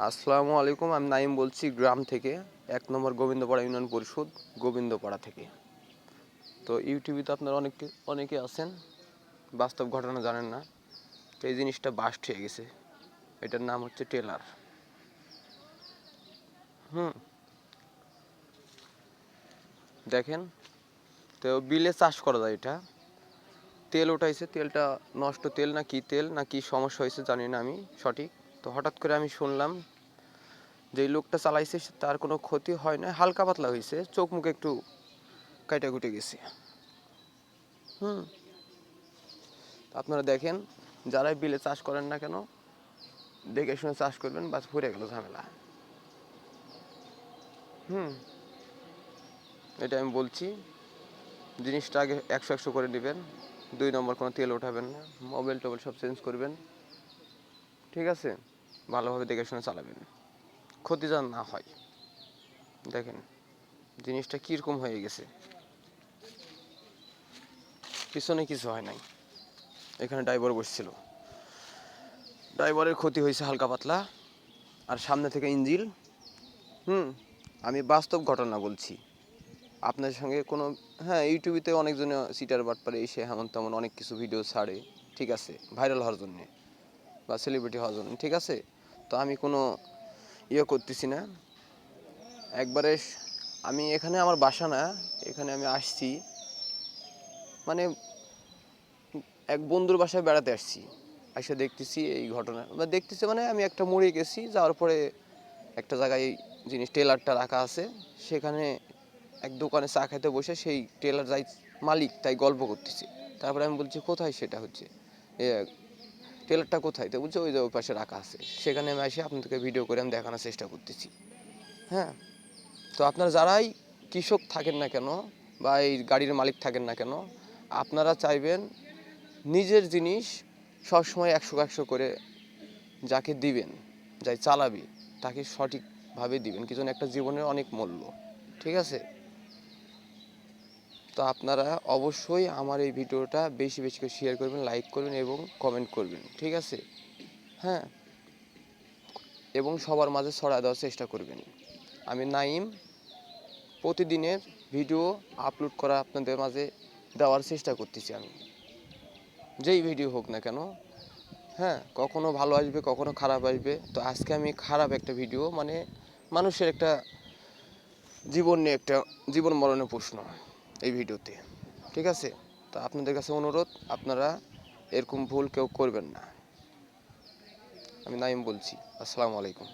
আসসালামু আলাইকুম, আমি নাইম বলছি গ্রাম থেকে, ১ নম্বর গোবিন্দপাড়া ইউনিয়ন পরিষদ, গোবিন্দপাড়া থেকে। তো ইউটিউবে তো আপনারা অনেকে আছেন, বাস্তব ঘটনা জানেন না। তো এই জিনিসটা বাস্ট হয়ে গেছে, এটার নাম হচ্ছে টেলার। দেখেন, তো বিলে চাষ করা যায়। এটা তেল উঠাইছে, তেলটা নষ্ট তেল না কি সমস্যা হয়েছে জানি না আমি সঠিক। তো হঠাৎ করে আমি শুনলাম যে লোকটা চালাইছে তার কোনো ক্ষতি হয় না, হালকা পাতলা হয়েছে, চোখ মুখে একটু কাইটা কুটে গেছে। আপনারা দেখেন, যারাই বিলে চাষ করেন না কেন, দেখে শুনে চাষ করবেন, বাস ফুরে গেল ঝামেলা। এটা আমি বলছি, জিনিসটা আগে ১০০ করে নেবেন। ২ নম্বর, কোনো তেল ওঠাবেন না, মোবাইল টোবাইল সব চেঞ্জ করবেন, ঠিক আছে? ভালোভাবে দেখে শুনে চালাবেন, ক্ষতি যেন না হয়। দেখেন জিনিসটা কীরকম হয়ে গেছে, পিছনে কিছু হয় নাই, এখানে ড্রাইভার বসছিল, ড্রাইভারের ক্ষতি হয়েছে হালকা পাতলা, আর সামনে থেকে ইঞ্জিল। আমি বাস্তব ঘটনা বলছি আপনার সঙ্গে কোনো। হ্যাঁ, ইউটিউবেতে অনেকজনে সিটার বাটপারে এসে হেমন তেমন অনেক কিছু ভিডিও ছাড়ে, ঠিক আছে, ভাইরাল হওয়ার জন্যে বা সেলিব্রিটি হওয়ার জন্য, ঠিক আছে। তো আমি কোনো করতেছি না। একবারে আমি এখানে আমার বাসা না, এখানে আমি আসছি মানে এক বন্ধুর বাসায় বেড়াতে আসছি, এসে দেখতেছি এই ঘটনা, বা দেখতেছি মানে আমি একটা মোড়ে গেছি, যাওয়ার পরে একটা জায়গায় জিনিস টেলারটা রাখা আছে, সেখানে এক দোকানে চা খেতে বসে সেই টেলার যাই মালিক তাই গল্প করতেছে। তারপরে আমি বলছি কোথায় সেটা হচ্ছে এ টেলারটা কোথায়, তো বলছে ওই যে ওই পাশে রাখা আছে। সেখানে আমি এসে আপনাদেরকে ভিডিও করে আমি দেখানোর চেষ্টা করতেছি। হ্যাঁ, তো আপনারা যারাই কৃষক থাকেন না কেন বা এই গাড়ির মালিক থাকেন না কেন, আপনারা চাইবেন নিজের জিনিস সবসময় ১০০ করে যাকে দিবেন, যাই চালাবি, তাকে সঠিকভাবে দিবেন, কি জন্য একটা জীবনের অনেক মূল্য, ঠিক আছে? তো আপনারা অবশ্যই আমার এই ভিডিওটা বেশি বেশি করে শেয়ার করবেন, লাইক করবেন এবং কমেন্ট করবেন, ঠিক আছে? হ্যাঁ, এবং সবার মাঝে ছড়া দেওয়ার চেষ্টা করবেন। আমি নাইম, প্রতিদিনের ভিডিও আপলোড করা আপনাদের মাঝে দেওয়ার চেষ্টা করতেছি আমি, যেই ভিডিও হোক না কেন। হ্যাঁ, কখনো ভালো আসবে, কখনো খারাপ আসবে। তো আজকে আমি খারাপ একটা ভিডিও, মানে মানুষের একটা জীবন নিয়ে, একটা জীবন মরণের প্রশ্ন এই ভিডিওতে, ঠিক আছে? তো আপনাদের কাছে অনুরোধ, আপনারা এরকম ভুল কেউ করবেন না। আমি নাইম বলছি। আসসালামু আলাইকুম।